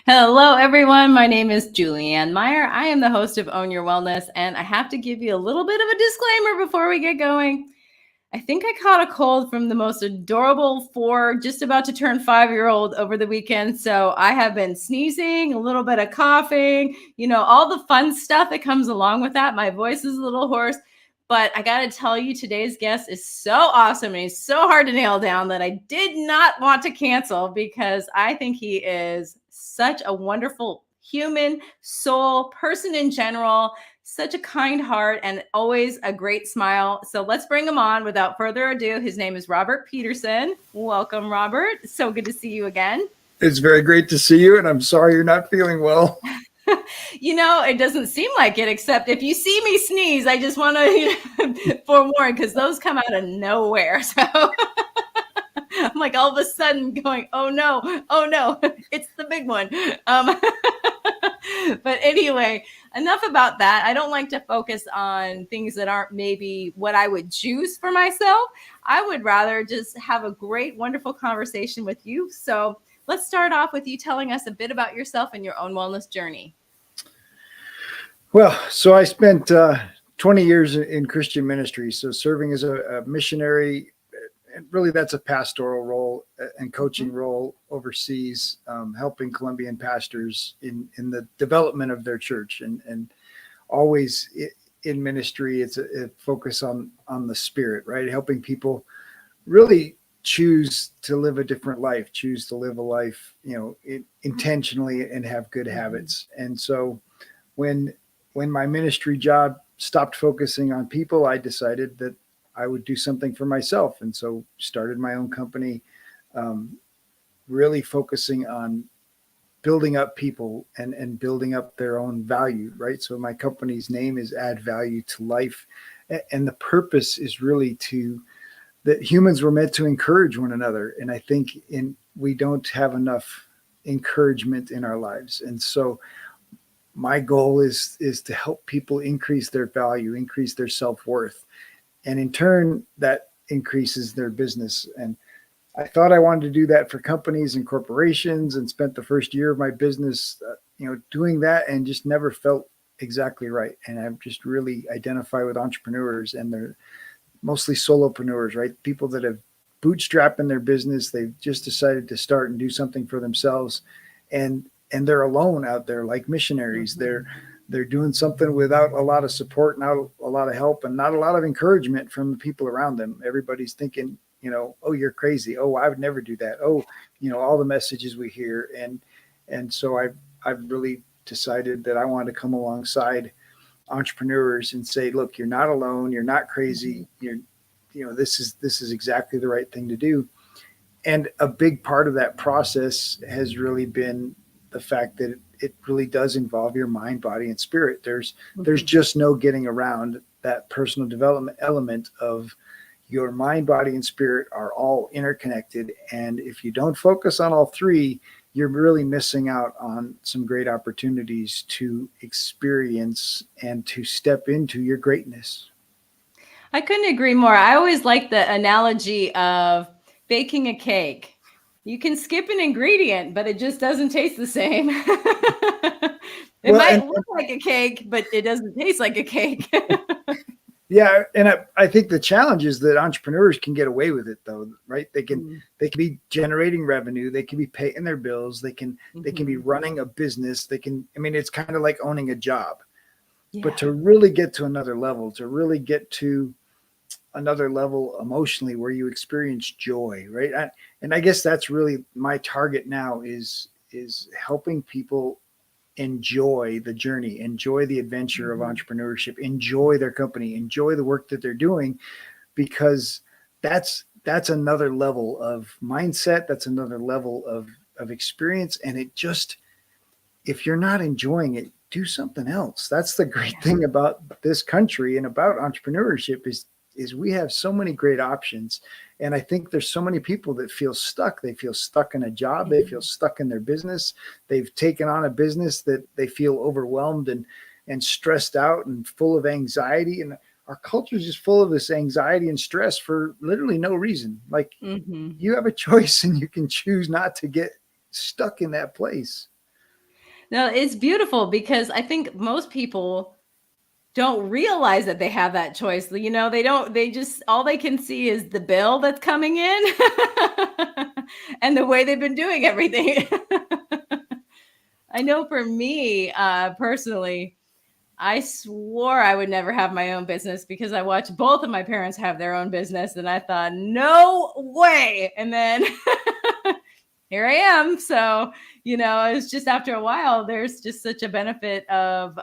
Hello, everyone. My name is Julianne Meyer. I am the host of Own Your Wellness, and I have to give you a little bit of a disclaimer before we get going. I think I caught a cold from the most adorable just about to turn 5-year-old over the weekend. So I have been sneezing, a little bit of coughing, all the fun stuff that comes along with that. My voice is a little hoarse. But I got to tell you, today's guest is so awesome and he's so hard to nail down that I did not want to cancel because I think he is such a wonderful human soul, person in general, such a kind heart, and always a great smile. So let's bring him on without further ado. His name is Robert Peterson. Welcome, Robert. So good to see you again. It's very great to see you, and I'm sorry you're not feeling well. It doesn't seem like it, except if you see me sneeze, I just want to forewarn, because those come out of nowhere. So I'm like all of a sudden going, oh no, it's the big one. But anyway, enough about that. I don't like to focus on things that aren't maybe what I would choose for myself. I would rather just have a great, wonderful conversation with you. So let's start off with you telling us a bit about yourself and your own wellness journey. Well, so I spent 20 years in Christian ministry. So serving as a missionary, and really that's a pastoral role and coaching role overseas, helping Colombian pastors in the development of their church, and always in ministry, it's a focus on the spirit, right? Helping people really choose to live a different life, choose to live a life, intentionally and have good habits. And so when my ministry job stopped focusing on people, I decided that I would do something for myself. And so started my own company, really focusing on building up people and building up their own value, right? So my company's name is Add Value to Life. And the purpose is really that humans were meant to encourage one another. And I think we don't have enough encouragement in our lives. And so my goal is to help people increase their value, increase their self-worth. And in turn, that increases their business. And I thought I wanted to do that for companies and corporations, and spent the first year of my business, doing that, and just never felt exactly right. And I've just really identify with entrepreneurs, and they're mostly solopreneurs, right? People that have bootstrapped in their business. They've just decided to start and do something for themselves. And they're alone out there like missionaries. Mm-hmm. They're doing something without a lot of support, not a lot of help, and not a lot of encouragement from the people around them. Everybody's thinking, oh, you're crazy. Oh, I would never do that. Oh, all the messages we hear. And so I've really decided that I want to come alongside entrepreneurs and say, look, you're not alone. You're not crazy. This is exactly the right thing to do. And a big part of that process has really been the fact that it really does involve your mind, body, and spirit. There's just no getting around that personal development element of your mind, body, and spirit are all interconnected. And if you don't focus on all three, you're really missing out on some great opportunities to experience and to step into your greatness. I couldn't agree more. I always like the analogy of baking a cake. You can skip an ingredient, but it just doesn't taste the same. It might look like a cake, but it doesn't taste like a cake. Yeah. And I think the challenge is that entrepreneurs can get away with it, though, right? They can be generating revenue. They can be paying their bills. They can be running a business. It's kind of like owning a job. Yeah. But to really get to another level, emotionally, where you experience joy, right? And I guess that's really my target now is helping people enjoy the journey, enjoy the adventure of entrepreneurship, enjoy their company, enjoy the work that they're doing, because that's another level of mindset. That's another level of experience. And if you're not enjoying it, do something else. That's the great thing about this country and about entrepreneurship is we have so many great options. And I think there's so many people that feel stuck. They feel stuck in a job. They feel stuck in their business. They've taken on a business that they feel overwhelmed and stressed out and full of anxiety. And our culture is just full of this anxiety and stress for literally no reason. Like you have a choice, and you can choose not to get stuck in that place. No, it's beautiful because I think most people don't realize that they have that choice. You know, they just, all they can see is the bill that's coming in and the way they've been doing everything. I know for me, personally, I swore I would never have my own business because I watched both of my parents have their own business and I thought, no way. And then here I am. So, you know, it's just after a while, there's just such a benefit of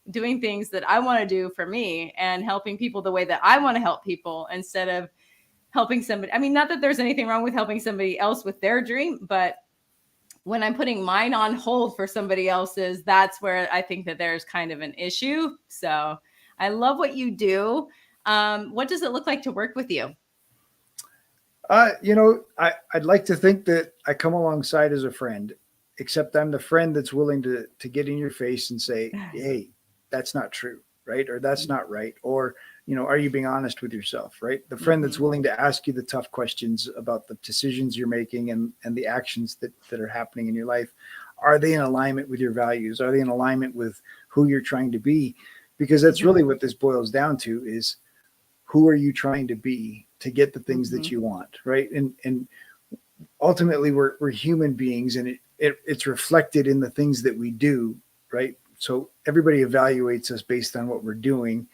doing things that I want to do for me and helping people the way that I want to help people instead of helping somebody. I mean, not that there's anything wrong with helping somebody else with their dream, but when I'm putting mine on hold for somebody else's, that's where I think that there's kind of an issue. So I love what you do. What does it look like to work with you? You know, I'd like to think that I come alongside as a friend, except I'm the friend that's willing to get in your face and say, hey, that's not true, right? Or that's not right. Or, you know, are you being honest with yourself, right? The friend that's willing to ask you the tough questions about the decisions you're making and the actions that are happening in your life. Are they in alignment with your values? Are they in alignment with who you're trying to be? Because that's really what this boils down to is, who are you trying to be to get the things that you want, right? And ultimately we're human beings, and it's reflected in the things that we do, right? So everybody evaluates us based on what we're doing.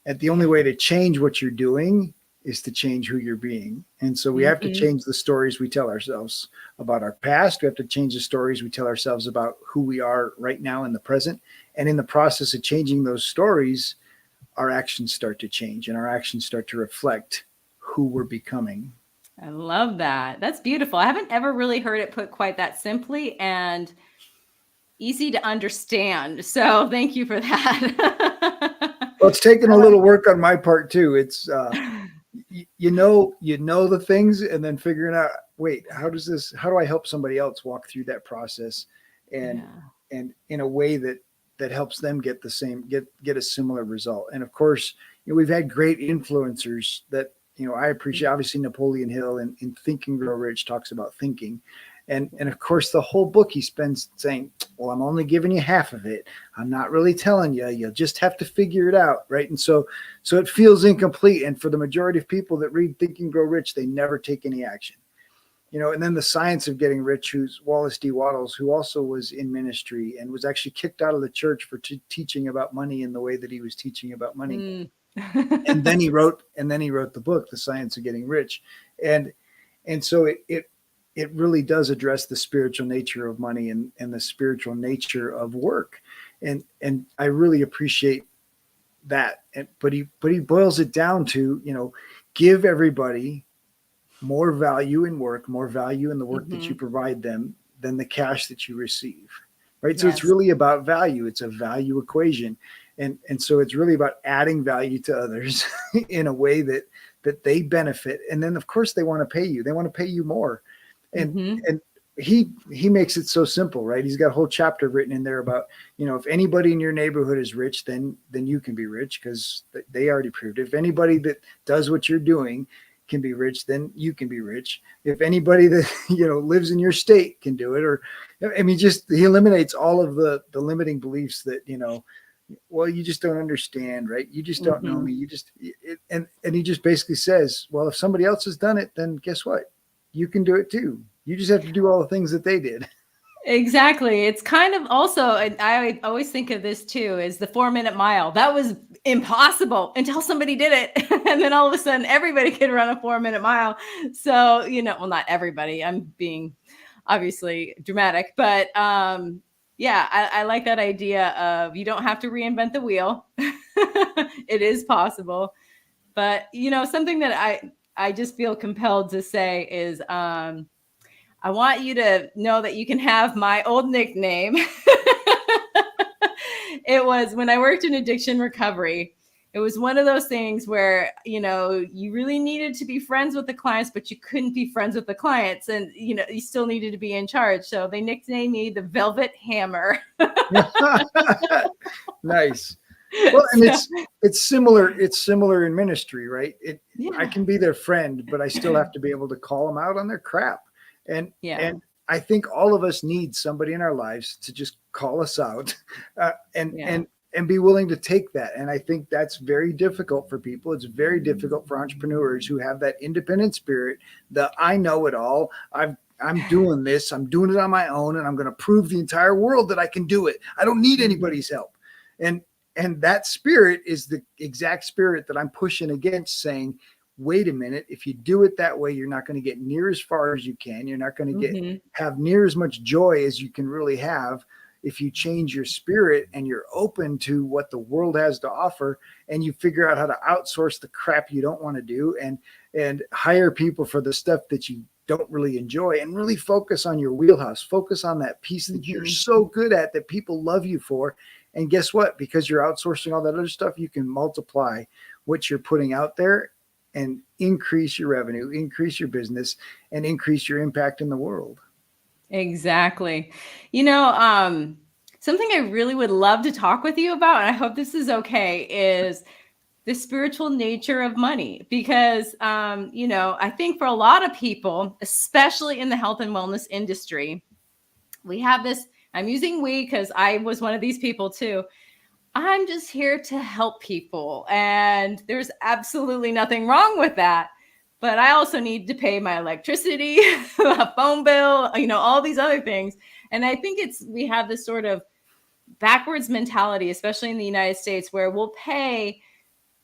And the only way to change what you're doing is to change who you're being. And so we have to change the stories we tell ourselves about our past. We have to change the stories we tell ourselves about who we are right now in the present. And in the process of changing those stories, our actions start to change and our actions start to reflect who we're becoming. I love that. That's beautiful. I haven't ever really heard it put quite that simply and easy to understand. So thank you for that. Well, it's taken a little work on my part too. It's you know the things, and then figuring out, wait, how do I help somebody else walk through that process and in a way that helps them get a similar result. And of course, you know, we've had great influencers that, you know, I appreciate. Obviously Napoleon Hill in Think and Grow Rich talks about thinking. And of course, the whole book he spends saying, well, I'm only giving you half of it. I'm not really telling you. You'll just have to figure it out, right? And so it feels incomplete. And for the majority of people that read Think and Grow Rich, they never take any action. You know, and then The Science of Getting Rich, who's Wallace D. Wattles, who also was in ministry and was actually kicked out of the church for teaching about money in the way that he was teaching about money. And then he wrote the book, The Science of Getting Rich. And so it really does address the spiritual nature of money and the spiritual nature of work. And I really appreciate that. But he boils it down to, you know, give everybody more value in work, more value in the work that you provide them than the cash that you receive, right? Yes. So it's really about value. It's a value equation. And so it's really about adding value to others in a way that they benefit. And then of course they want to pay you. They want to pay you more. And he makes it so simple, right? He's got a whole chapter written in there about, you know, if anybody in your neighborhood is rich, then you can be rich because they already proved it. If anybody that does what you're doing can be rich, then you can be rich. If anybody that, you know, lives in your state can do it, or, I mean, he eliminates all of the limiting beliefs that, you know, well, you just don't understand, right? You just don't know me. And he just basically says, well, if somebody else has done it, then guess what? You can do it too. You just have to do all the things that they did. Exactly. It's kind of also, and I always think of this too, is the 4-minute mile. That was impossible until somebody did it. And then all of a sudden everybody could run a 4-minute mile. So, you know, well, not everybody, I'm being obviously dramatic, but yeah, I like that idea of you don't have to reinvent the wheel. It is possible. But, you know, something that I just feel compelled to say is, I want you to know that you can have my old nickname. It was when I worked in addiction recovery. It was one of those things where, you know, you really needed to be friends with the clients, but you couldn't be friends with the clients. And, you know, you still needed to be in charge. So they nicknamed me the Velvet Hammer. Nice. Well, and it's similar. It's similar in ministry, right? I can be their friend, but I still have to be able to call them out on their crap. And I think all of us need somebody in our lives to just call us out, and be willing to take that. And I think that's very difficult for people. It's very difficult for entrepreneurs who have that independent spirit, the I know it all. I'm doing this. I'm doing it on my own, and I'm going to prove the entire world that I can do it. I don't need anybody's help. And that spirit is the exact spirit that I'm pushing against, saying, wait a minute, if you do it that way, you're not going to get near as far as you can. You're not going to have near as much joy as you can really have if you change your spirit and you're open to what the world has to offer, and you figure out how to outsource the crap you don't want to do, and hire people for the stuff that you don't really enjoy, and really focus on your wheelhouse, focus on that piece that you're so good at that people love you for. And guess what? Because you're outsourcing all that other stuff, you can multiply what you're putting out there and increase your revenue, increase your business, and increase your impact in the world. Exactly. Something I really would love to talk with you about, and I hope this is okay, is the spiritual nature of money. Because, I think for a lot of people, especially in the health and wellness industry, we have this, I'm using we because I was one of these people too. I'm just here to help people. And there's absolutely nothing wrong with that. But I also need to pay my electricity, a phone bill, all these other things. And I think we have this sort of backwards mentality, especially in the United States, where we'll pay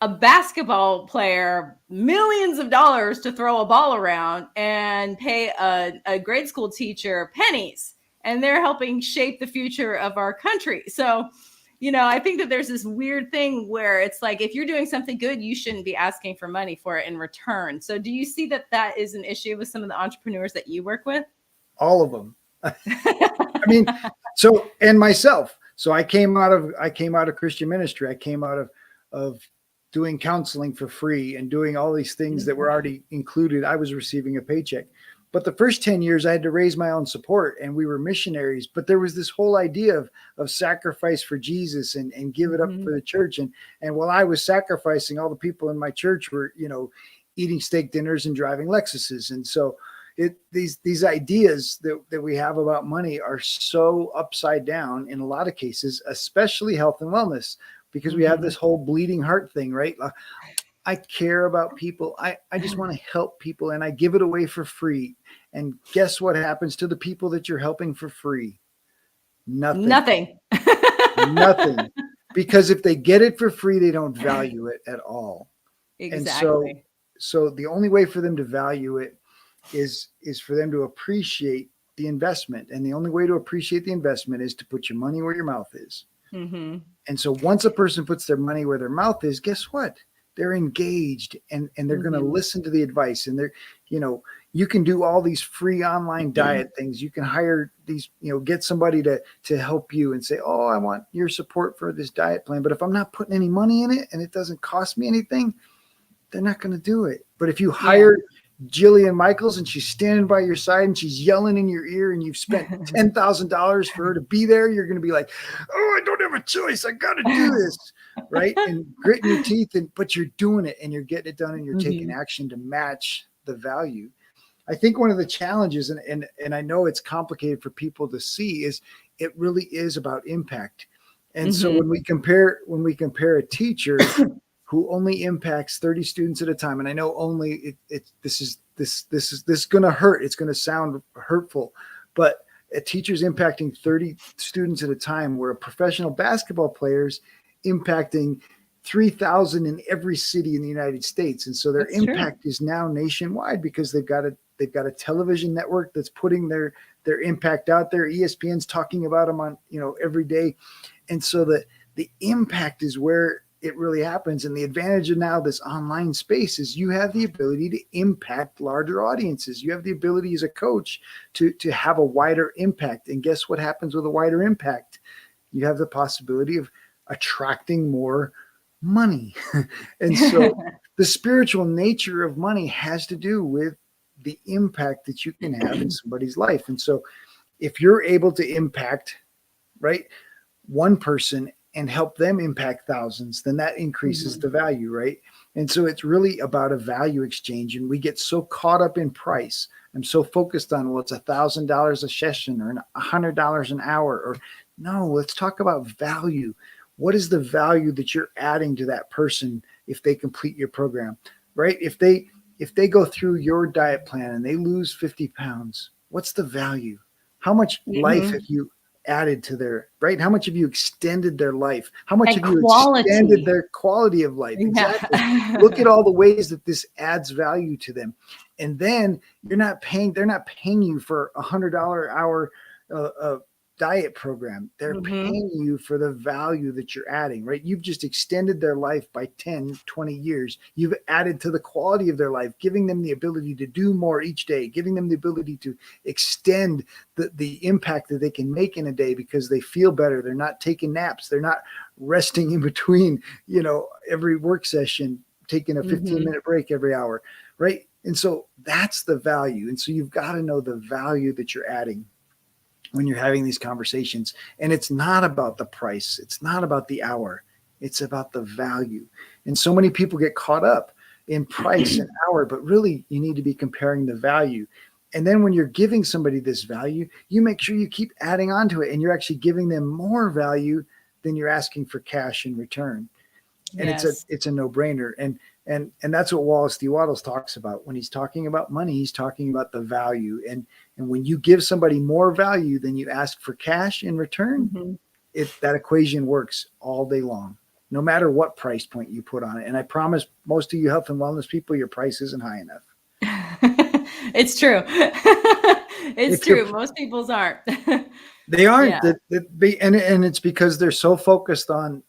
a basketball player millions of dollars to throw a ball around and pay a grade school teacher pennies. And they're helping shape the future of our country. So, I think that there's this weird thing where it's like, if you're doing something good, you shouldn't be asking for money for it in return. So do you see that is an issue with some of the entrepreneurs that you work with? All of them. I mean, and myself. So I came out of Christian ministry. I came out of doing counseling for free and doing all these things that were already included. I was receiving a paycheck. But the first 10 years I had to raise my own support, and we were missionaries. But there was this whole idea of sacrifice for Jesus and give it up for the church. And while I was sacrificing, all the people in my church were, eating steak dinners and driving Lexuses. And so these ideas that we have about money are so upside down in a lot of cases, especially health and wellness, because we have this whole bleeding heart thing, right? I care about people. I just want to help people, and I give it away for free. And guess what happens to the people that you're helping for free? Nothing. Nothing. Because if they get it for free, they don't value it at all. Exactly. And so the only way for them to value it is for them to appreciate the investment. And the only way to appreciate the investment is to put your money where your mouth is. And so once a person puts their money where their mouth is, guess what? They're engaged, and they're going to listen to the advice. And they're, you can do all these free online diet things. You can hire these, get somebody to help you and say, oh, I want your support for this diet plan. But if I'm not putting any money in it and it doesn't cost me anything, they're not going to do it. But if you hire Jillian Michaels and she's standing by your side and she's yelling in your ear and you've spent $10,000 for her to be there, you're going to be like, oh, I don't have a choice. I got to do this. Right. And gritting your teeth, but you're doing it and you're getting it done and you're taking action to match the value. I think one of the challenges, and I know it's complicated for people to see, is it really is about impact. And so when we compare a teacher who only impacts 30 students at a time, and I know only this is going to hurt. It's going to sound hurtful, but a teacher's impacting 30 students at a time, where a professional basketball player's impacting 3,000 in every city in the United States. And so their impact is now nationwide, because they've got a television network that's putting their impact out there. ESPN's talking about them on, every day. And so the impact is where it really happens. And the advantage of now this online space is you have the ability to impact larger audiences. You have the ability as a coach to have a wider impact. And guess what happens with a wider impact? You have the possibility of attracting more money. And so the spiritual nature of money has to do with the impact that you can have in somebody's life. And so if you're able to impact, right, one person and help them impact thousands, then that increases the value, right? And so it's really about a value exchange. And we get so caught up in price. I'm so focused on, well, it's $1,000 a session or $100 an hour. Or no, let's talk about value. What is the value that you're adding to that person if they complete your program, right? If they go through your diet plan and they lose 50 pounds, what's the value? How much life have you added to their, right? How much have you extended their life? How much have you extended their quality of life? Exactly. Look at all the ways that this adds value to them. And then they're not paying you for $100 hour diet program. They're paying you for the value that you're adding, right? You've just extended their life by 10, 20 years. You've added to the quality of their life, giving them the ability to do more each day, giving them the ability to extend the impact that they can make in a day because they feel better. They're not taking naps. They're not resting in between, every work session, taking a 15-minute break every hour, right? And so that's the value. And so you've got to know the value that you're adding when you're having these conversations. And it's not about the price. It's not about the hour. It's about the value. And so many people get caught up in price and hour, but really you need to be comparing the value. And then when you're giving somebody this value, you make sure you keep adding on to it and you're actually giving them more value than you're asking for cash in return. And it's a no-brainer. And that's what Wallace D. Wattles talks about. When he's talking about money, he's talking about the value. And when you give somebody more value than you ask for cash in return, that equation works all day long, no matter what price point you put on it. And I promise most of you health and wellness people, your price isn't high enough. It's true. It's true. Most people's aren't. They aren't. Yeah. And it's because they're so focused on,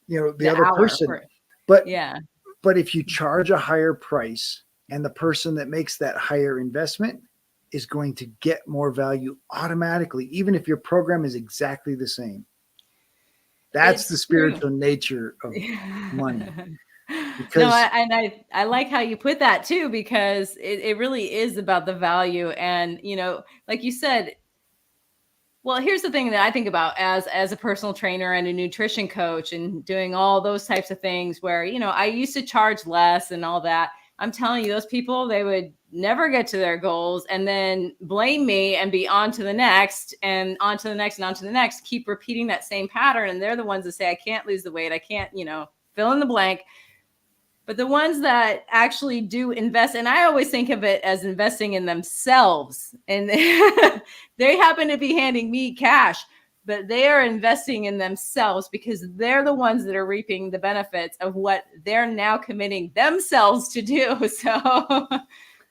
the other person. But if you charge a higher price and the person that makes that higher investment is going to get more value automatically, even if your program is exactly the same. That's the spiritual nature of money. Because I like how you put that too, because it really is about the value. And, like you said, well, here's the thing that I think about as a personal trainer and a nutrition coach and doing all those types of things where, I used to charge less and all that. I'm telling you, those people, they would never get to their goals and then blame me and be on to the next and on to the next and on to the next, keep repeating that same pattern. And they're the ones that say, I can't lose the weight. I can't, fill in the blank. But the ones that actually do invest, and I always think of it as investing in themselves, and they happen to be handing me cash, but they are investing in themselves because they're the ones that are reaping the benefits of what they're now committing themselves to do. So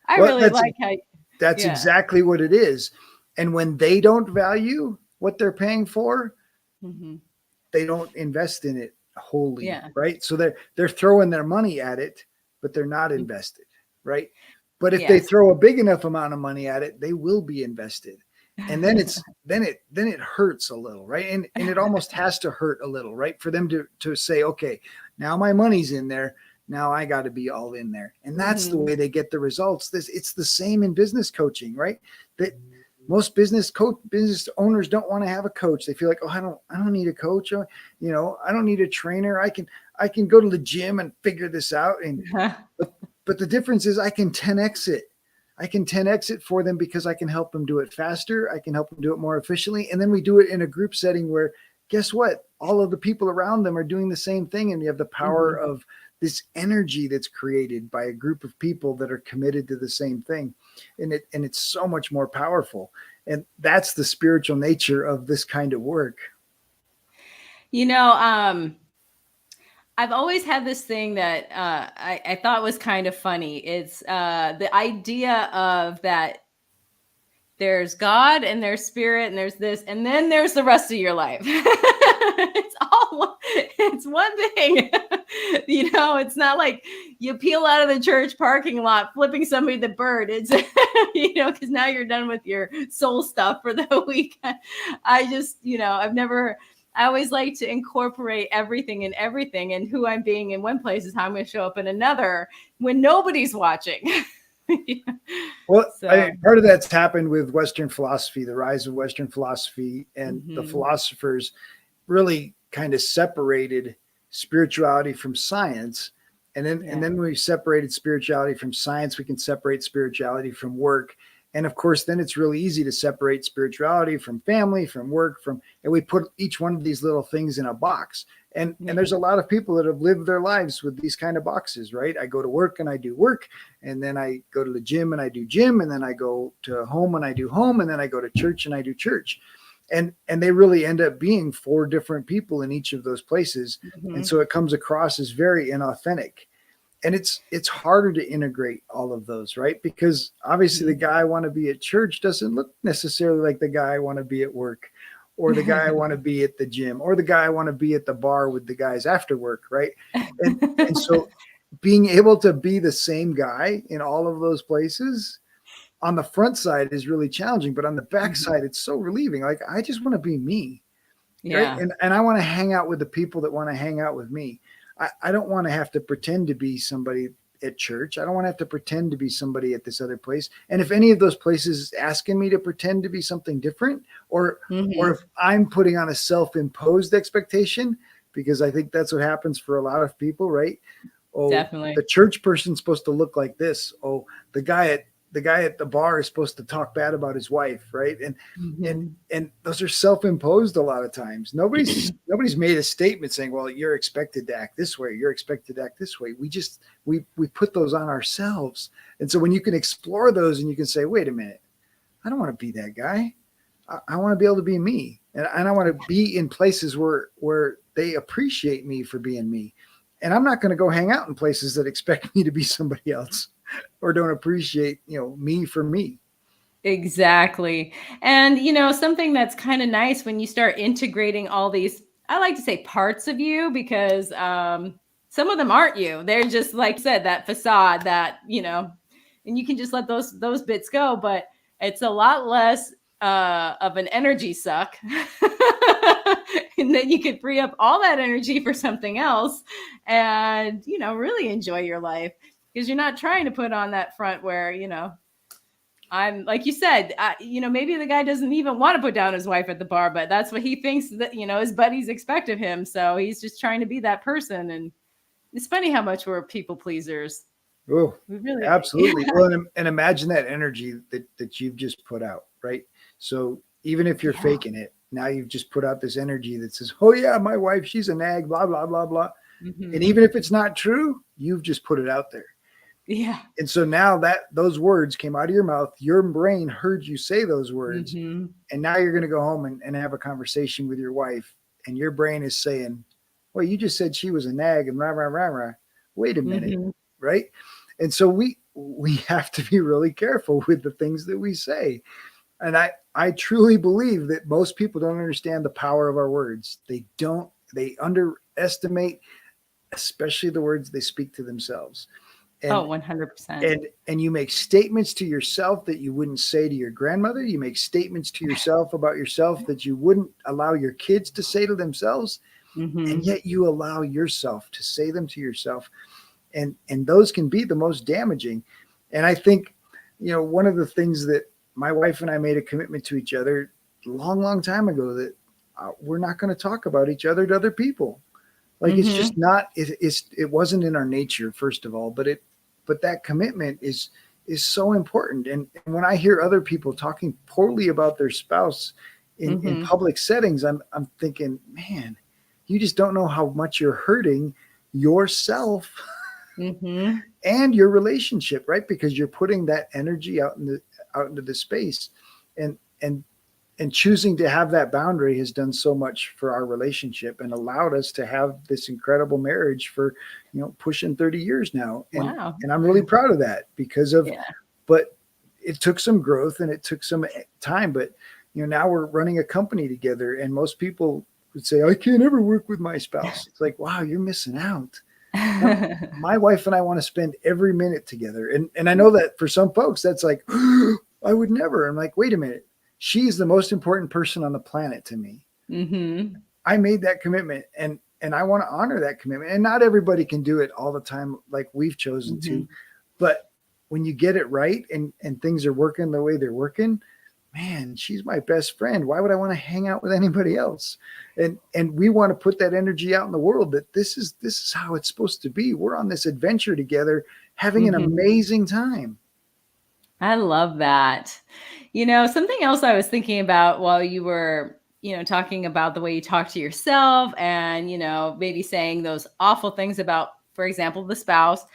I really like how that's exactly what it is. And when they don't value what they're paying for, they don't invest in it wholly, right? So they're throwing their money at it, but they're not invested, right? But if they throw a big enough amount of money at it, they will be invested. And then it hurts a little, right? And it almost has to hurt a little, right? For them to say, okay, now my money's in there. Now I got to be all in there. And that's the way they get the results. It's the same in business coaching, right? That most business owners don't want to have a coach. They feel like, I don't need a coach. I don't need a trainer. I can go to the gym and figure this out. And but the difference is I can 10x it. I can 10x it for them because I can help them do it faster. I can help them do it more efficiently. And then we do it in a group setting where, guess what? All of the people around them are doing the same thing. And you have the power of this energy that's created by a group of people that are committed to the same thing. And it's so much more powerful. And that's the spiritual nature of this kind of work. I've always had this thing that I thought was kind of funny. It's the idea of that there's God and there's spirit and there's this, and then there's the rest of your life. It's one thing. It's not like you peel out of the church parking lot, flipping somebody the bird. It's, because now you're done with your soul stuff for the week. I just, I always like to incorporate everything and who I'm being in one place is how I'm going to show up in another when nobody's watching. Well, I think part of that's happened with Western philosophy, the rise of Western philosophy, and the philosophers really kind of separated spirituality from science. And then we separated spirituality from science. We can separate spirituality from work. And of course, then it's really easy to separate spirituality from family, from work, and we put each one of these little things in a box. And there's a lot of people that have lived their lives with these kind of boxes, right? I go to work and I do work, and then I go to the gym and I do gym, and then I go to home and I do home, and then I go to church and I do church. And they really end up being 4 different people in each of those places. And so it comes across as very inauthentic. And it's harder to integrate all of those, right? Because obviously the guy I want to be at church doesn't look necessarily like the guy I want to be at work, or the guy I want to be at the gym, or the guy I want to be at the bar with the guys after work, right? And so being able to be the same guy in all of those places on the front side is really challenging, but on the back side, it's so relieving. Like, I just want to be me. Yeah. Right? And I want to hang out with the people that want to hang out with me. I don't want to have to pretend to be somebody at church. I don't want to have to pretend to be somebody at this other place. And if any of those places is asking me to pretend to be something different, or if I'm putting on a self-imposed expectation, because I think that's what happens for a lot of people, right? Oh, Definitely. the church person's supposed to look like this. Oh, the guy at the bar is supposed to talk bad about his wife, right? And those are self-imposed a lot of times. Nobody's made a statement saying, well, you're expected to act this way, you're expected to act this way. We put those on ourselves. And so when you can explore those and you can say, wait a minute, I don't want to be that guy. I want to be able to be me. And I want to be in places where they appreciate me for being me. And I'm not going to go hang out in places that expect me to be somebody else, or don't appreciate, me for me. Exactly. And, something that's kind of nice when you start integrating all these, I like to say parts of you, because some of them aren't you. They're just, like you said, that facade that, and you can just let those bits go, but it's a lot less of an energy suck. And then you can free up all that energy for something else and, really enjoy your life, because you're not trying to put on that front where, I'm, like you said, maybe the guy doesn't even want to put down his wife at the bar, but that's what he thinks that, his buddies expect of him. So he's just trying to be that person. And it's funny how much we're people pleasers. Oh, really, absolutely. Yeah. Well, and imagine that energy that you've just put out, right? So even if you're faking it, now you've just put out this energy that says, oh yeah, my wife, she's a nag, blah, blah, blah, blah. And even if it's not true, you've just put it out there. Yeah. And so now that those words came out of your mouth, your brain heard you say those words. And now you're going to go home and have a conversation with your wife, and your brain is saying, well, you just said she was a nag and rah, rah, rah, rah. Wait a minute. Right. And so we have to be really careful with the things that we say. And I truly believe that most people don't understand the power of our words. They underestimate, especially the words they speak to themselves. And, 100%. And you make statements to yourself that you wouldn't say to your grandmother. You make statements to yourself about yourself that you wouldn't allow your kids to say to themselves. And yet you allow yourself to say them to yourself. And those can be the most damaging. And I think, one of the things that my wife and I made a commitment to each other long, long time ago, that we're not going to talk about each other to other people. Like, it's just not, it wasn't in our nature, first of all, but that commitment is so important. And when I hear other people talking poorly about their spouse in public settings, I'm thinking, man, you just don't know how much you're hurting yourself and your relationship, right? Because you're putting that energy out into the space, and choosing to have that boundary has done so much for our relationship and allowed us to have this incredible marriage for, pushing 30 years now. And, wow. And I'm really proud of that but it took some growth and it took some time, but, now we're running a company together, and most people would say, I can't ever work with my spouse. It's like, wow, you're missing out. My wife and I want to spend every minute together. And I know that for some folks, that's like, I would never. I'm like, wait a minute. She's the most important person on the planet to me. I made that commitment, and I want to honor that commitment. And not everybody can do it all the time like we've chosen to. But when you get it right and things are working the way they're working, man, she's my best friend. Why would I want to hang out with anybody else? And we want to put that energy out in the world that this is how it's supposed to be. We're on this adventure together, having an amazing time. I love that. Something else I was thinking about while you were, talking about the way you talk to yourself and, maybe saying those awful things about, for example, the spouse,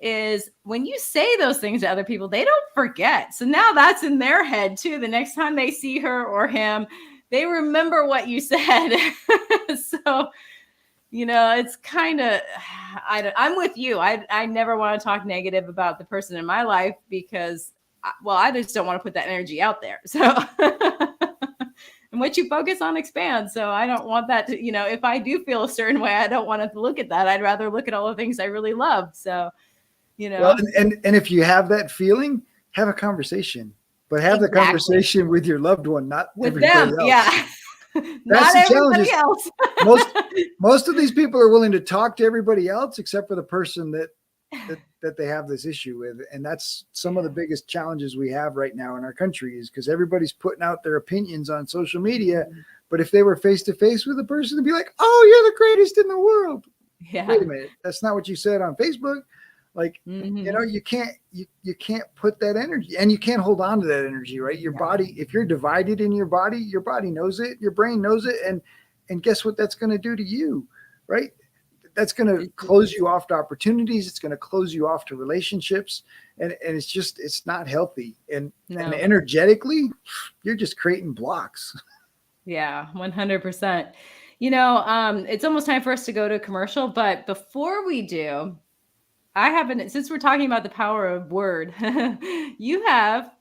is when you say those things to other people, they don't forget. So now that's in their head too. The next time they see her or him, they remember what you said. So, it's kind of, I'm with you. I never want to talk negative about the person in my life because, I just don't want to put that energy out there. So, and what you focus on expands. So I don't want that to, if I do feel a certain way, I don't want to look at that. I'd rather look at all the things I really love. So, Well, and if you have that feeling, have a conversation, but have the conversation with your loved one, not with them. Else. Yeah. That's not the challenge. Everybody else. most of these people are willing to talk to everybody else except for the person that they have this issue with. And that's some of the biggest challenges we have right now in our country, is because everybody's putting out their opinions on social media. But if they were face to face with a person, they'd be like, oh, you're the greatest in the world. Yeah. Wait a minute. That's not what you said on Facebook. Like, you can't put that energy, and you can't hold on to that energy, right? Your body, if you're divided in your body knows it, your brain knows it. And guess what that's going to do to you, right? That's going to close you off to opportunities. It's going to close you off to relationships. And it's not healthy. And energetically, you're just creating blocks. Yeah, 100%. It's almost time for us to go to a commercial, but before we do, since we're talking about the power of word, you have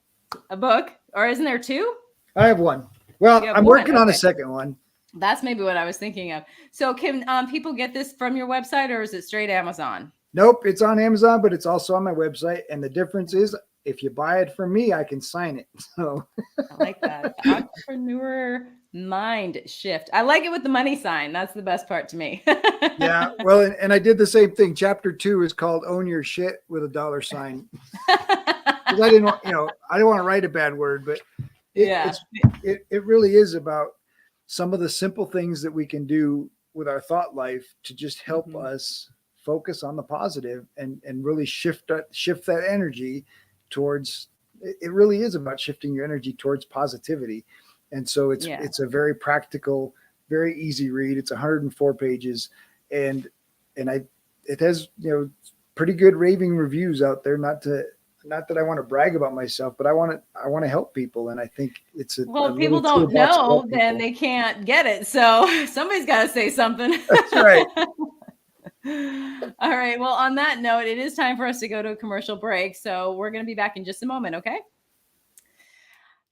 a book, or isn't there two? I have one. Well, I'm working on a second one. That's maybe what I was thinking of. So can people get this from your website, or is it straight Amazon? Nope, it's on Amazon, but it's also on my website. And the difference is, if you buy it from me, I can sign it. So I like that. Entrepreneur mind shift. I like it with the money sign. That's the best part to me. Yeah. Well, and I did the same thing. Chapter 2 is called Own Your Shit with a $sign. Because I didn't want to write a bad word, but it really is about some of the simple things that we can do with our thought life to just help us focus on the positive and really shift that energy towards, it really is about shifting your energy towards positivity. And so it's a very practical, very easy read. It's 104 pages and it has, pretty good raving reviews out there. Not that I want to brag about myself, but I want to help people. And I think it's well, people don't know, then they can't get it. So somebody's got to say something. That's right. All right. Well, on that note, it is time for us to go to a commercial break. So we're going to be back in just a moment. Okay.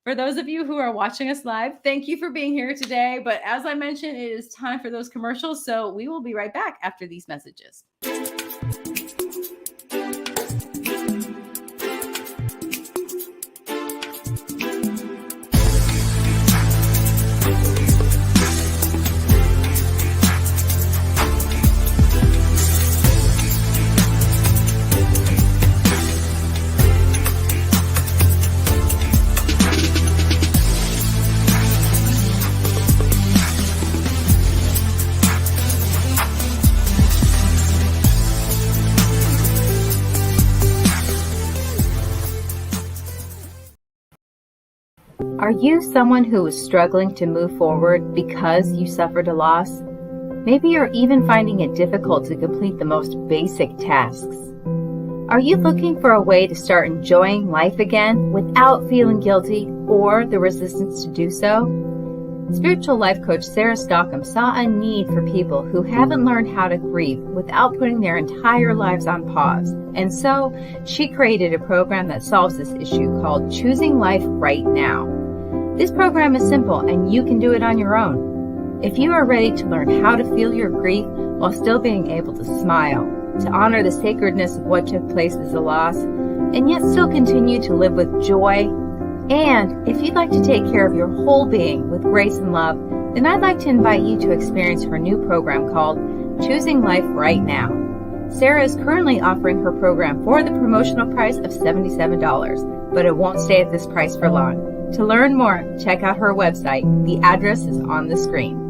For those of you who are watching us live, thank you for being here today. But as I mentioned, it is time for those commercials. So we will be right back after these messages. Are you someone who is struggling to move forward because you suffered a loss? Maybe you're even finding it difficult to complete the most basic tasks. Are you looking for a way to start enjoying life again without feeling guilty or the resistance to do so? Spiritual life coach Sarah Stockham saw a need for people who haven't learned how to grieve without putting their entire lives on pause. And so she created a program that solves this issue called Choosing Life Right Now. This program is simple and you can do it on your own. If you are ready to learn how to feel your grief while still being able to smile, to honor the sacredness of what took place as a loss, and yet still continue to live with joy, and if you'd like to take care of your whole being with grace and love, then I'd like to invite you to experience her new program called Choosing Life Right Now. Sarah is currently offering her program for the promotional price of $77, but it won't stay at this price for long. To learn more, check out her website. The address is on the screen.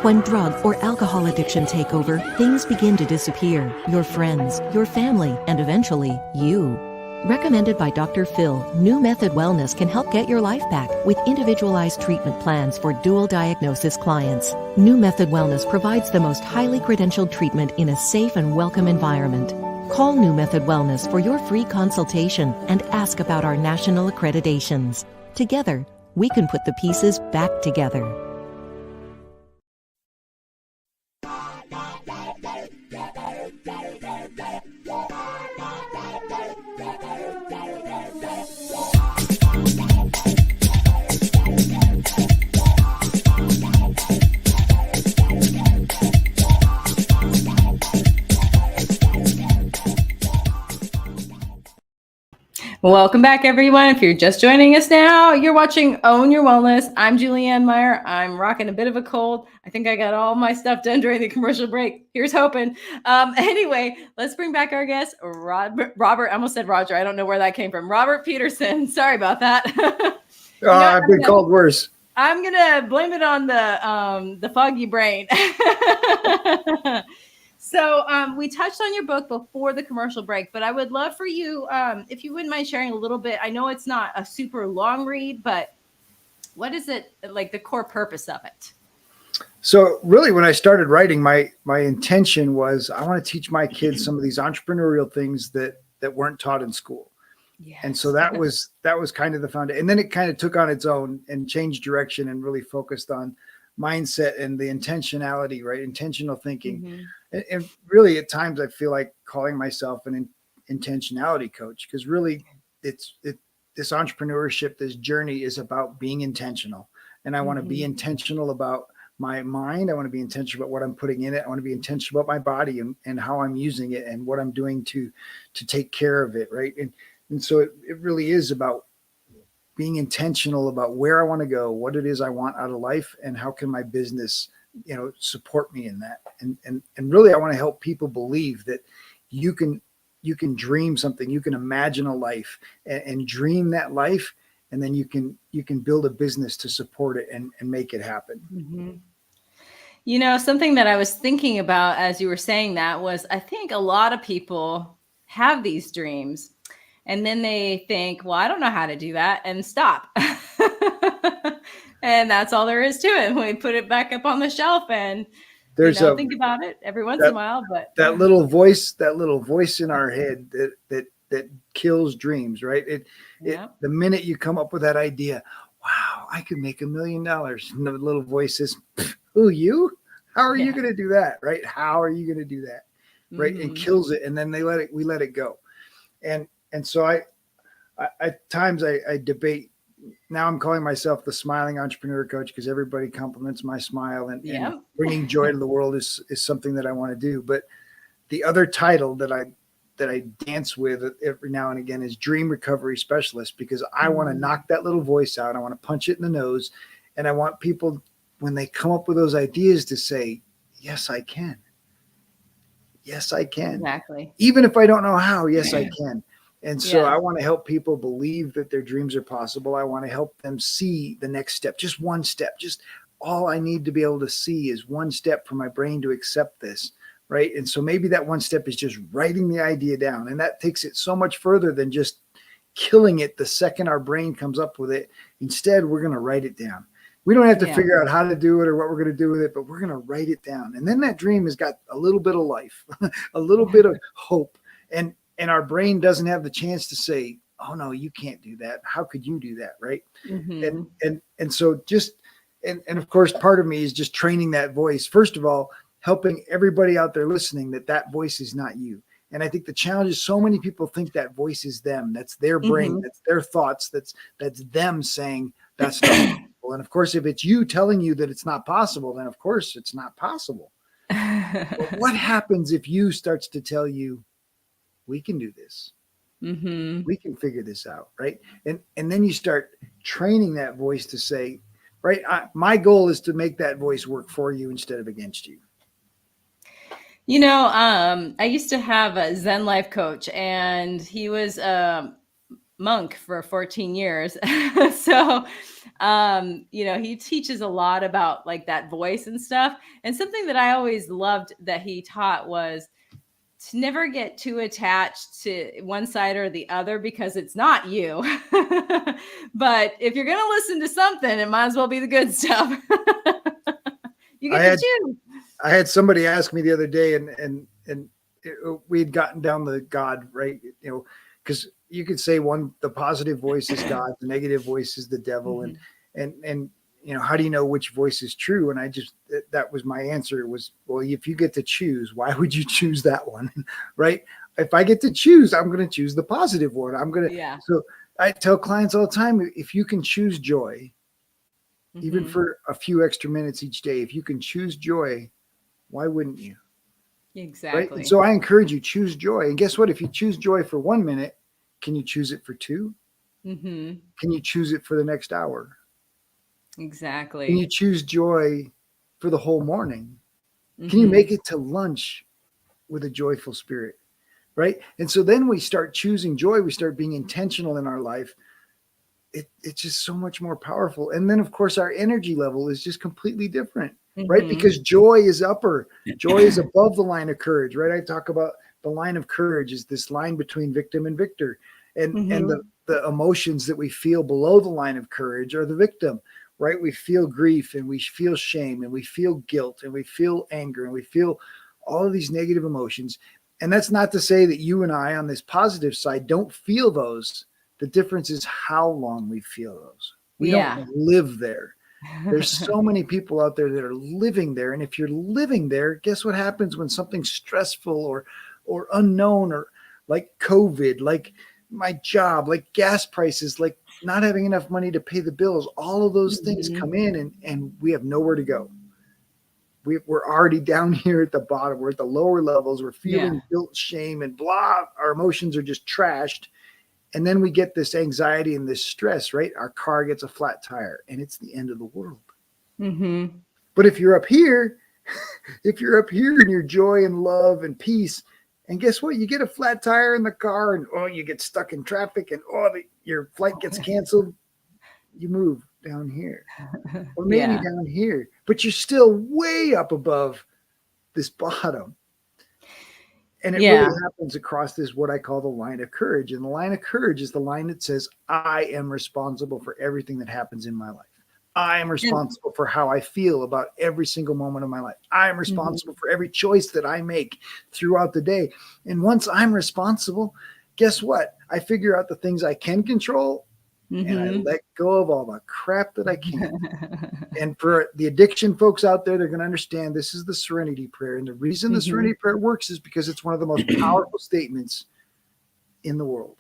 When drug or alcohol addiction take over, things begin to disappear. Your friends, your family, and eventually, you. Recommended by Dr. Phil, New Method Wellness can help get your life back with individualized treatment plans for dual diagnosis clients. New Method Wellness provides the most highly credentialed treatment in a safe and welcome environment. Call New Method Wellness for your free consultation and ask about our national accreditations. Together, we can put the pieces back together. Welcome back, everyone. If you're just joining us now, you're watching Own Your Wellness. I'm Julianne Meyer. I'm rocking a bit of a cold. I think I got all my stuff done during the commercial break. Here's hoping. Anyway, let's bring back our guest, Robert. I almost said Roger. I don't know where that came from. Robert Peterson. Sorry about that. I've been called worse. I'm gonna blame it on the foggy brain. So we touched on your book before the commercial break, but I would love for you, if you wouldn't mind sharing a little bit. I know it's not a super long read, but what is it, like the core purpose of it? So really, when I started writing, my intention was I want to teach my kids some of these entrepreneurial things that weren't taught in school. Yes. And so that was kind of the foundation. And then it kind of took on its own and changed direction and really focused on mindset and the intentionality, right? Intentional thinking. Mm-hmm. And really at times I feel like calling myself an intentionality coach, because really this entrepreneurship, this journey is about being intentional. And I want to be intentional about my mind. I want to be intentional about what I'm putting in it. I want to be intentional about my body and how I'm using it and what I'm doing to take care of it. Right. And so it really is about being intentional about where I want to go, what it is I want out of life, and how can my business, support me in that. And really, I want to help people believe that you can dream something, you can imagine a life and dream that life, and then you can build a business to support it and make it happen. Mm-hmm. Something that I was thinking about as you were saying that was, I think a lot of people have these dreams, and then they think, well, I don't know how to do that, and stop. And that's all there is to it. We put it back up on the shelf and think about it every once in a while. But that little voice in our head that kills dreams, right? The minute you come up with that idea, wow, I could make $1 million. And the little voice says, who, you? How are you going to do that? Right? How are you going to do that? Right. Mm-hmm. And kills it. And then we let it go. And so I at times I debate. Now I'm calling myself the smiling entrepreneur coach because everybody compliments my smile, and bringing joy to the world is something that I want to do. But the other title that I dance with every now and again is dream recovery specialist, because I want to knock that little voice out. I want to punch it in the nose. And I want people, when they come up with those ideas, to say, yes, I can. Yes, I can. Exactly. Even if I don't know how, yes, I can. And so I want to help people believe that their dreams are possible. I want to help them see the next step, just one step. Just all I need to be able to see is one step for my brain to accept this, right? And so maybe that one step is just writing the idea down. And that takes it so much further than just killing it the second our brain comes up with it. Instead, we're going to write it down. We don't have to figure out how to do it or what we're going to do with it, but we're going to write it down. And then that dream has got a little bit of life, a little bit of hope. And our brain doesn't have the chance to say, oh no, you can't do that. How could you do that? Right. Mm-hmm. And so just, and of course, part of me is just training that voice. First of all, helping everybody out there listening that voice is not you. And I think the challenge is so many people think that voice is them. That's their brain. That's their thoughts. That's them saying that's not possible. And of course, if it's you telling you that it's not possible, then of course it's not possible. But what happens if you starts to tell you, we can do this? We can figure this out, right? And then you start training that voice to say, right, my goal is to make that voice work for you instead of against you. You know, I used to have a Zen life coach, and he was a monk for 14 years. So, you know, he teaches a lot about like that voice and stuff. And something that I always loved that he taught was to never get too attached to one side or the other, because it's not you. But if you're going to listen to something, it might as well be the good stuff. You get to choose. I had somebody ask me the other day, and we had gotten down the God, right? You know, because you could say the positive voice is God, the negative voice is the devil, and you know, how do you know which voice is true? And that was my answer was, well, if you get to choose, why would you choose that one, right? If I get to choose, I'm going to choose the positive one. So I tell clients all the time, if you can choose joy, even for a few extra minutes each day, if you can choose joy, why wouldn't you? Exactly. Right? And so I encourage you, choose joy. And guess what? If you choose joy for 1 minute, can you choose it for 2? Can you choose it for the next hour? Exactly. Can you choose joy for the whole morning? Can you make it to lunch with a joyful spirit? Right? And so then we start choosing joy. We start being intentional in our life. It's just so much more powerful. And then, of course, our energy level is just completely different. Right? Because joy is upper. Joy is above the line of courage, right? I talk about the line of courage is this line between victim and victor. And the emotions that we feel below the line of courage are the victim, right? We feel grief, and we feel shame, and we feel guilt, and we feel anger, and we feel all of these negative emotions. And that's not to say that you and I on this positive side don't feel those. The difference is how long we feel those. We don't live there. There's so many people out there that are living there. And if you're living there, guess what happens when something's stressful or unknown, or like COVID, like my job, like gas prices, like not having enough money to pay the bills, all of those things come in, and we have nowhere to go. We're already down here at the bottom. We're at the lower levels. We're feeling guilt, shame, and blah. Our emotions are just trashed. And then we get this anxiety and this stress, right? Our car gets a flat tire, and it's the end of the world. But if you're up here, in your joy and love and peace, and guess what? You get a flat tire in the car, and you get stuck in traffic, and your flight gets canceled. You move down here, or maybe down here, but you're still way up above this bottom. And it really happens across this, what I call the line of courage. And the line of courage is the line that says, I am responsible for everything that happens in my life. I am responsible for how I feel about every single moment of my life. I am responsible for every choice that I make throughout the day. And once I'm responsible, guess what? I figure out the things I can control, and I let go of all the crap that I can't. And for the addiction folks out there, they're going to understand this is the Serenity Prayer. And the reason the Serenity Prayer works is because it's one of the most powerful statements in the world.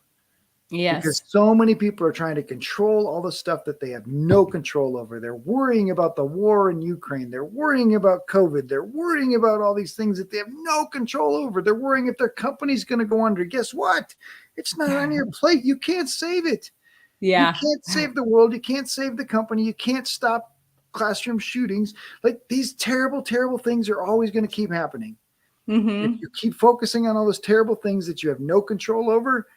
Yes. Because so many people are trying to control all the stuff that they have no control over. They're worrying about the war in Ukraine. They're worrying about COVID. They're worrying about all these things that they have no control over. They're worrying if their company's going to go under. Guess what? It's not on your plate. You can't save it. Yeah. You can't save the world. You can't save the company. You can't stop classroom shootings. Like, these terrible, terrible things are always going to keep happening. If you keep focusing on all those terrible things that you have no control over,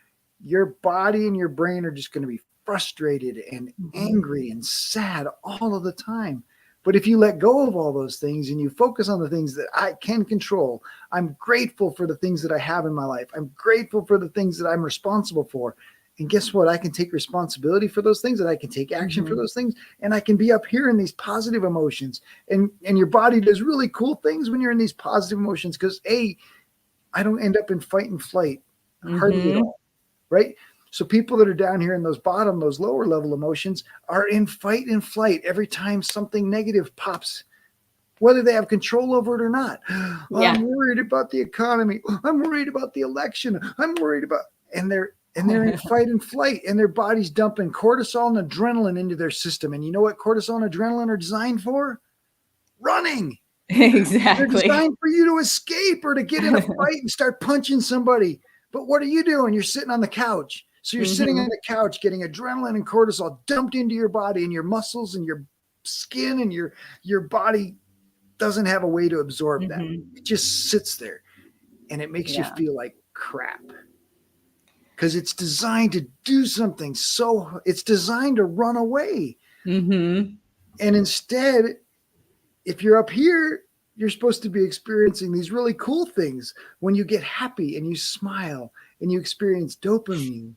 your body and your brain are just going to be frustrated and angry and sad all of the time. But if you let go of all those things and you focus on the things that I can control, I'm grateful for the things that I have in my life. I'm grateful for the things that I'm responsible for. And guess what? I can take responsibility for those things, and I can take action for those things, and I can be up here in these positive emotions. And your body does really cool things when you're in these positive emotions, because I don't end up in fight and flight hardly at all, right? So people that are down here in those lower level emotions are in fight and flight every time something negative pops. whether they have control over it or not. Yeah. I'm worried about the economy. I'm worried about the election. I'm worried about, and they're in fight and flight, and their body's dumping cortisol and adrenaline into their system. And you know what cortisol and adrenaline are designed for? Running. They're Exactly. designed for you to escape or to get in a fight and start punching somebody. But what are you doing? You're sitting on the couch. So you're sitting on the couch getting adrenaline and cortisol dumped into your body, and your muscles and your skin and your body doesn't have a way to absorb that. It just sits there, and it makes you feel like crap. Because it's designed to do something. So it's designed to run away. And instead, if you're up here, you're supposed to be experiencing these really cool things when you get happy and you smile and you experience dopamine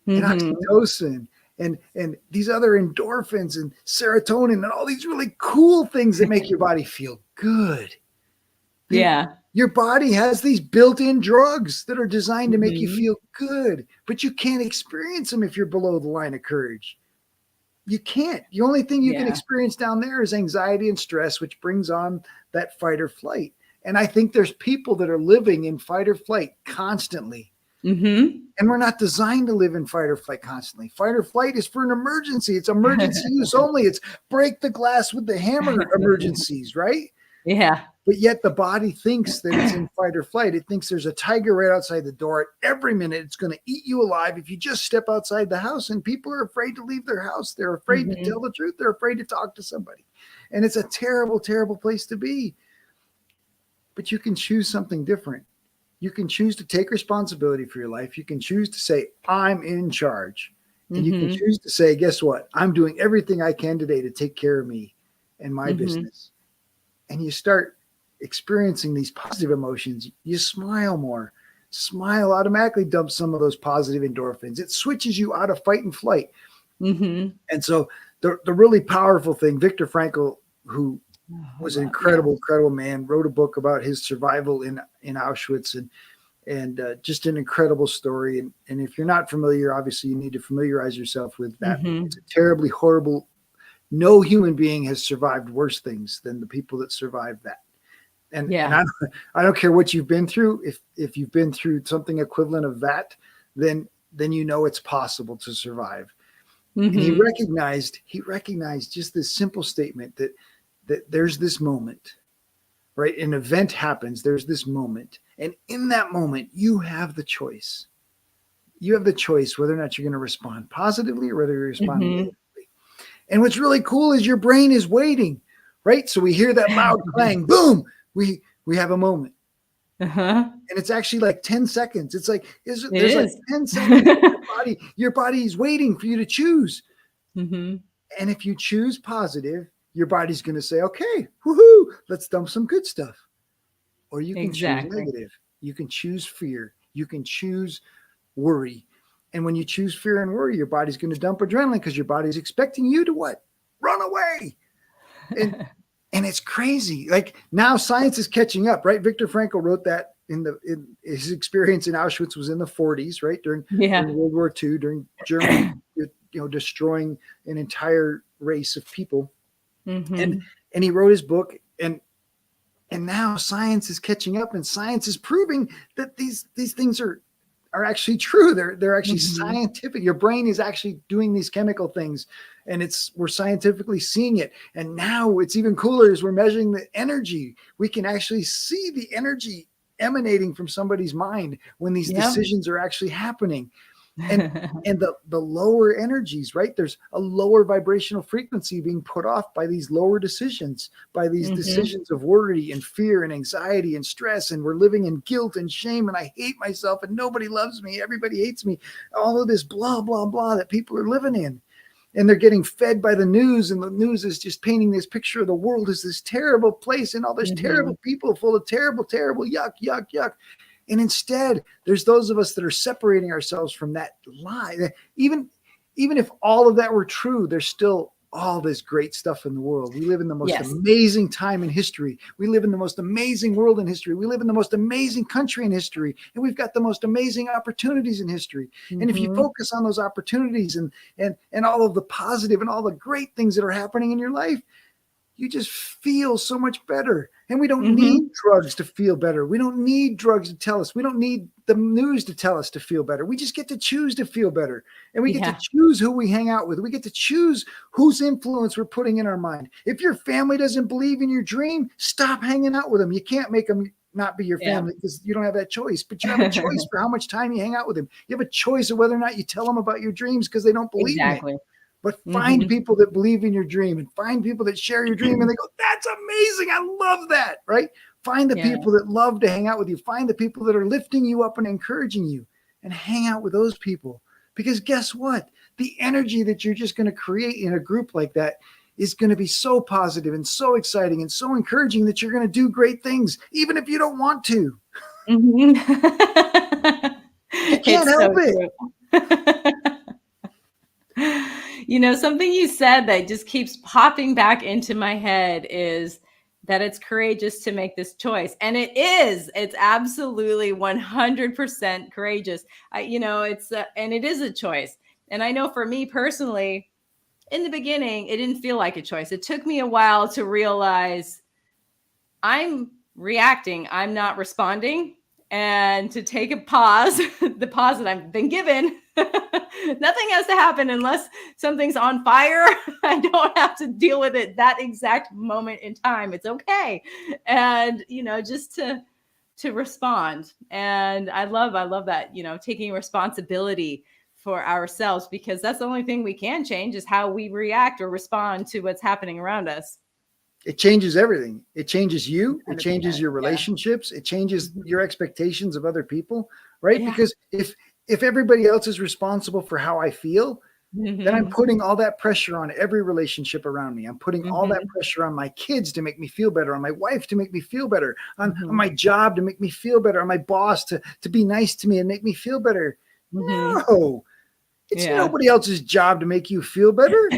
and oxytocin and these other endorphins and serotonin and all these really cool things that make your body feel good. Yeah. Your body has these built-in drugs that are designed to make you feel good, but you can't experience them if you're below the line of courage. You can't. The only thing you can experience down there is anxiety and stress, which brings on that fight or flight. And I think there's people that are living in fight or flight constantly. And we're not designed to live in fight or flight constantly. Fight or flight is for an emergency. It's emergency use only. It's break the glass with the hammer emergencies, right? Yeah. But yet the body thinks that it's in fight or flight. It thinks there's a tiger right outside the door. At every minute, it's going to eat you alive if you just step outside the house. And people are afraid to leave their house. They're afraid to tell the truth. They're afraid to talk to somebody. And it's a terrible, terrible place to be. But you can choose something different. You can choose to take responsibility for your life. You can choose to say, I'm in charge. And you can choose to say, guess what? I'm doing everything I can today to take care of me and my business. And you start experiencing these positive emotions. You smile more. Smile automatically dumps some of those positive endorphins. It switches you out of fight and flight. And so the really powerful thing, Viktor Frankl, who was an incredible man, wrote a book about his survival in Auschwitz and just an incredible story. And if you're not familiar, obviously you need to familiarize yourself with that. It's a terribly horrible. No human being has survived worse things than the people that survived that. And I don't care what you've been through. If you've been through something equivalent of that, then you know it's possible to survive. And he recognized just this simple statement that there's this moment, right? An event happens. There's this moment, and in that moment, you have the choice. You have the choice whether or not you're going to respond positively or whether you respond negatively. And what's really cool is your brain is waiting, right? So we hear that loud clang, boom. We have a moment. And it's actually like 10 seconds. It's like, there's like 10 seconds. Your body is waiting for you to choose. And if you choose positive, your body's going to say, okay, woohoo, let's dump some good stuff. Or you can choose negative. You can choose fear. You can choose worry. And when you choose fear and worry, your body's going to dump adrenaline because your body's expecting you to what? Run away. And it's crazy. Like now science is catching up, right? Viktor Frankl wrote that in his experience in Auschwitz was in the 40s, right? During World War II, during Germany, destroying an entire race of people. And he wrote his book and now science is catching up and science is proving that these things are actually true. They're actually scientific. Your brain is actually doing these chemical things and we're scientifically seeing it. And now it's even cooler as we're measuring the energy. We can actually see the energy emanating from somebody's mind when these decisions are actually happening. And the lower energies, right? There's a lower vibrational frequency being put off by these lower decisions, by these decisions of worry and fear and anxiety and stress. And we're living in guilt and shame. And I hate myself and nobody loves me. Everybody hates me. All of this blah, blah, blah that people are living in. And they're getting fed by the news. And the news is just painting this picture of the world as this terrible place and all these terrible people full of terrible, terrible, yuck, yuck, yuck. And instead, there's those of us that are separating ourselves from that lie. Even if all of that were true, there's still all this great stuff in the world. We live in the most amazing time in history. We live in the most amazing world in history. We live in the most amazing country in history. And we've got the most amazing opportunities in history. And if you focus on those opportunities and all of the positive and all the great things that are happening in your life, you just feel so much better. And we don't need drugs to feel better. We don't need drugs to tell us. We don't need the news to tell us to feel better. We just get to choose to feel better. And we get to choose who we hang out with. We get to choose whose influence we're putting in our mind. If your family doesn't believe in your dream, stop hanging out with them. You can't make them not be your family because you don't have that choice. But you have a choice for how much time you hang out with them. You have a choice of whether or not you tell them about your dreams because they don't believe in it. But find people that believe in your dream and find people that share your dream and they go, that's amazing. I love that. Right? Find the people that love to hang out with you. Find the people that are lifting you up and encouraging you and hang out with those people. Because guess what? The energy that you're just going to create in a group like that is going to be so positive and so exciting and so encouraging that you're going to do great things, even if you don't want to. You can't help it. You know, something you said that just keeps popping back into my head is that it's courageous to make this choice. And it is. It's absolutely 100% courageous. And it is a choice. And I know for me personally, in the beginning, it didn't feel like a choice. It took me a while to realize I'm reacting. I'm not responding. And to take a pause, the pause that I've been given, nothing has to happen unless something's on fire. I don't have to deal with it that exact moment in time. It's okay. And, just to respond. And I love that, taking responsibility for ourselves, because that's the only thing we can change is how we react or respond to what's happening around us. It changes everything. It changes you. It changes your relationships. It changes your expectations of other people, right? Yeah. Because if everybody else is responsible for how I feel, then I'm putting all that pressure on every relationship around me. I'm putting all that pressure on my kids to make me feel better, on my wife to make me feel better, on my job to make me feel better, on my boss to be nice to me and make me feel better. No, it's nobody else's job to make you feel better.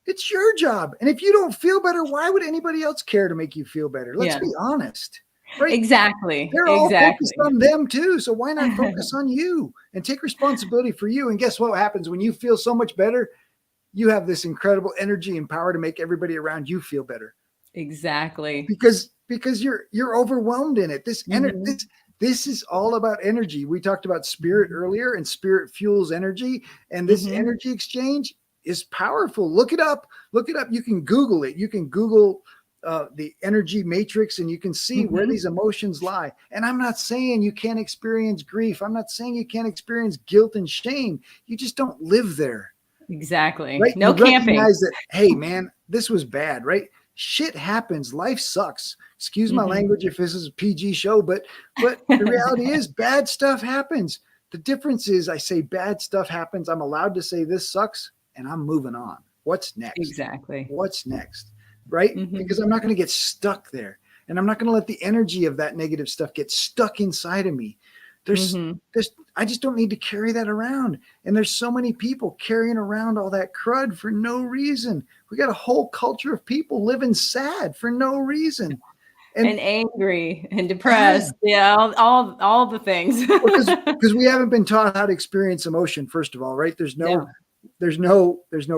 It's your job. And if you don't feel better, why would anybody else care to make you feel better? Let's be honest. Right? Exactly. They're all focused on them too. So why not focus on you and take responsibility for you? And guess what happens when you feel so much better? You have this incredible energy and power to make everybody around you feel better. Exactly. Because you're overwhelmed in it. This is all about energy. We talked about spirit earlier, and spirit fuels energy. And this energy exchange is powerful. Look it up. You can Google it. You can Google the energy matrix and you can see where these emotions lie. And I'm not saying you can't experience grief. I'm not saying you can't experience guilt and shame. You just don't live there. Exactly. Right? No you camping. Recognize that, hey man, this was bad, right? Shit happens. Life sucks. Excuse my language if this is a PG show, but the reality is bad stuff happens. The difference is I say bad stuff happens. I'm allowed to say this sucks. And I'm moving on. What's next? Exactly. What's next? Right? Because I'm not going to get stuck there. And I'm not going to let the energy of that negative stuff get stuck inside of me. I just don't need to carry that around. And there's so many people carrying around all that crud for no reason. We got a whole culture of people living sad for no reason. And angry and depressed. Yeah, all the things. Because we haven't been taught how to experience emotion, first of all, right? There's no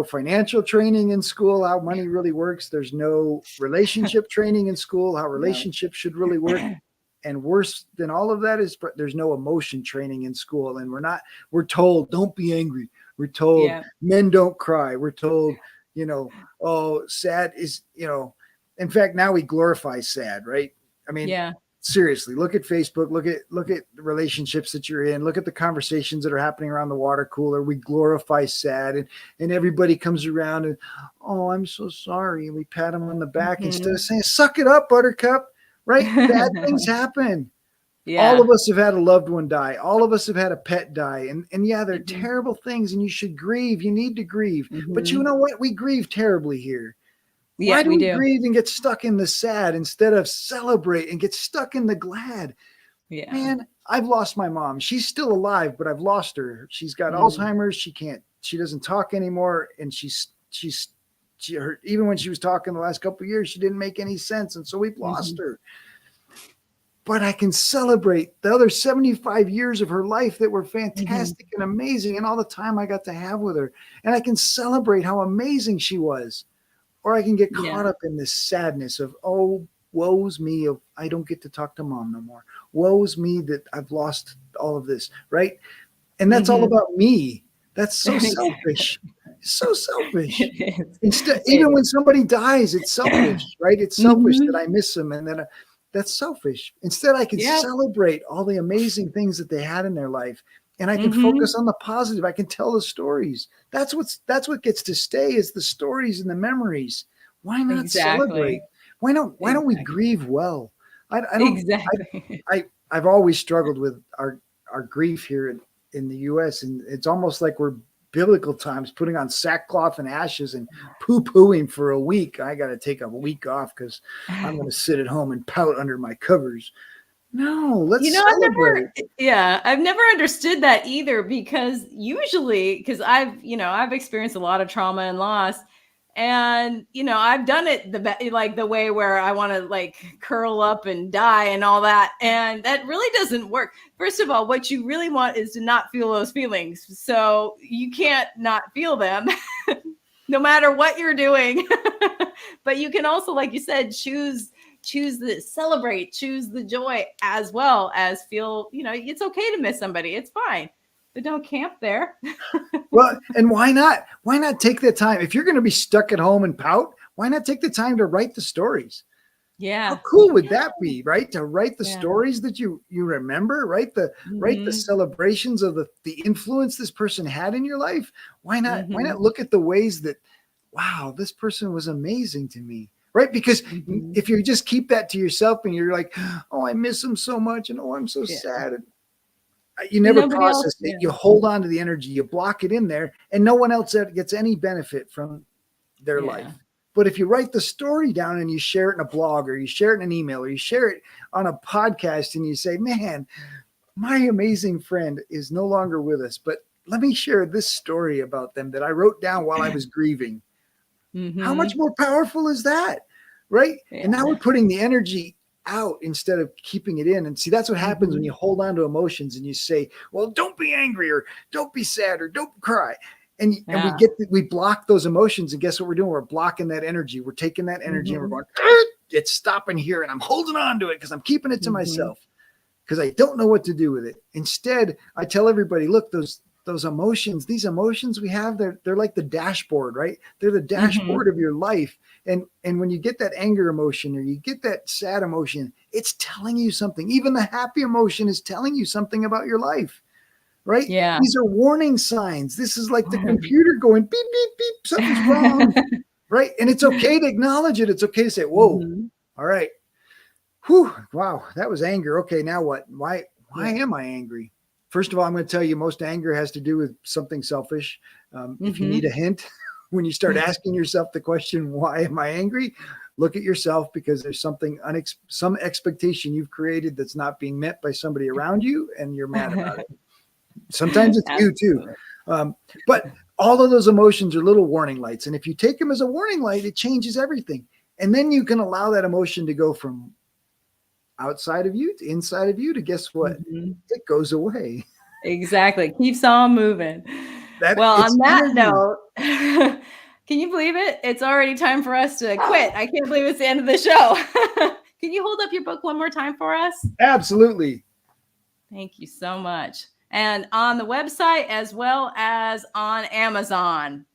financial training in school, how money really works. There's no relationship training in school, how relationships should really work. And worse than all of that is there's no emotion training in school. And we're told, don't be angry. We're told men don't cry. We're told, sad is, in fact, now we glorify sad, right? I mean, seriously, look at Facebook, look at the relationships that you're in, look at the conversations that are happening around the water cooler. We glorify sad and everybody comes around and, oh, I'm so sorry. And we pat them on the back instead of saying, suck it up, buttercup, right? Bad things happen. Yeah. All of us have had a loved one die. All of us have had a pet die. And they're terrible things and you should grieve. You need to grieve. But you know what? We grieve terribly here. Yeah, why do we grieve and get stuck in the sad instead of celebrate and get stuck in the glad? Yeah. Man, I've lost my mom. She's still alive, but I've lost her. She's got Alzheimer's. She doesn't talk anymore. And even when she was talking the last couple of years, she didn't make any sense. And so we've lost her. But I can celebrate the other 75 years of her life that were fantastic and amazing and all the time I got to have with her. And I can celebrate how amazing she was. or I can get Yeah. caught up in this sadness of, oh, woe's me, of I don't get to talk to mom no more. Woe's me that I've lost all of this, right? And that's all Mhm. about me. That's so selfish. So selfish. It is. Instead, It even is. when somebody dies, it's selfish, right? It's selfish that Mhm. I miss them, and then that's selfish. Instead, I can Yep. celebrate all the amazing things that they had in their life, and I can focus Mhm. on the positive. I can tell the stories. That's what gets to stay is the stories and the memories. Why not Exactly. celebrate? Why don't we Exactly. grieve well? I don't. Exactly. I've always struggled with our grief here in the U.S. and it's almost like we're biblical times putting on sackcloth and ashes and poo-pooing for a week. I got to take a week off because I'm going to sit at home and pout under my covers. No, let's celebrate. I've never understood that either because usually, because I've experienced a lot of trauma and loss. And, I've done it like the way where I want to like curl up and die and all that. And that really doesn't work. First of all, what you really want is to not feel those feelings. So you can't not feel them no matter what you're doing. But you can also, like you said, choose the celebrate, choose the joy as well as feel, it's okay to miss somebody. It's fine. But don't camp there. Well, and why not? Why not take the time? If you're going to be stuck at home and pout, why not take the time to write the stories? How Yeah. cool would that be, right? To write the Yeah. stories that you remember, write the Mhm. celebrations of the influence this person had in your life. Why not? Why Mhm. not look at the ways that, wow, this person was amazing to me, right? Because Mhm. if you just keep that to yourself and you're like, oh, I miss him so much, and oh, I'm so Yeah. sad. You And never nobody else. process it. Yeah. You hold on to the energy, you block it in there, and no one else gets any benefit from their Yeah. life. But if you write the story down and you share it in a blog or you share it in an email or you share it on a podcast and you say, man, my amazing friend is no longer with us, but let me share this story about them that I wrote down while I was grieving. How much Mhm. more powerful is that? Right. And now Yeah. we're putting the energy out instead of keeping it in. And see, that's what happens when Mhm. you hold on to emotions and you say, well, don't be angry or don't be sad or don't cry. And Yeah. we block those emotions. And guess what we're doing? We're blocking that energy. We're taking that energy and we're Mhm. going, it's stopping here. And I'm holding on to it because I'm keeping it to Mhm. myself because I don't know what to do with it. Instead, I tell everybody, look, those emotions, these emotions we have, they're like the dashboard, right? They're the Mhm. dashboard of your life. And when you get that anger emotion or you get that sad emotion, it's telling you something. Even the happy emotion is telling you something about your life, right? Yeah. These are warning signs. This is like the computer going beep, beep, beep, something's wrong, right? And it's okay to acknowledge it. It's okay to say, whoa, Mhm. all right. Whew, wow, that was anger. Okay, now what? Why Yeah. am I angry? First of all, I'm going to tell you most anger has to do with something selfish. If you need a Mhm. hint, when you start asking yourself the question, why am I angry? Look at yourself because there's some expectation you've created that's not being met by somebody around you, and you're mad about it. Sometimes it's you too. Absolutely. But all of those emotions are little warning lights. And if you take them as a warning light, it changes everything. And then you can allow that emotion to go from outside of you to inside of you to guess what? Mhm. It goes away. Exactly. Keeps on moving. That Well, on it's that energy. note, can you believe it? It's already time for us to quit. I can't believe it's the end of the show. Can you hold up your book one more time for us? Absolutely. Thank you so much. And on the website as well as on Amazon.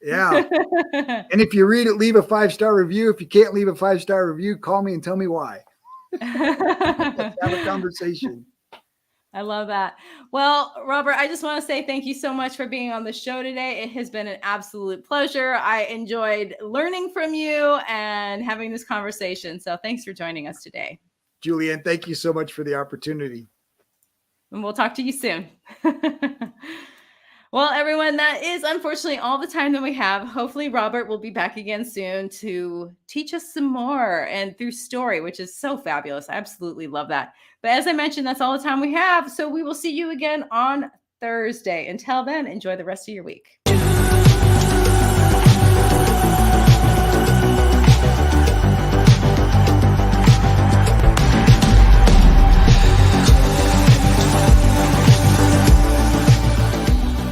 Yeah. And if you read it, leave a 5-star review. If you can't leave a 5-star review, call me and tell me why. Let's have a conversation. I love that. Well, Robert, I just want to say thank you so much for being on the show today. It has been an absolute pleasure. I enjoyed learning from you and having this conversation. So thanks for joining us today. Julianne, thank you so much for the opportunity. And we'll talk to you soon. Well, everyone, that is unfortunately all the time that we have. Hopefully, Robert will be back again soon to teach us some more and through story, which is so fabulous. I absolutely love that. But as I mentioned, that's all the time we have. So we will see you again on Thursday. Until then, enjoy the rest of your week.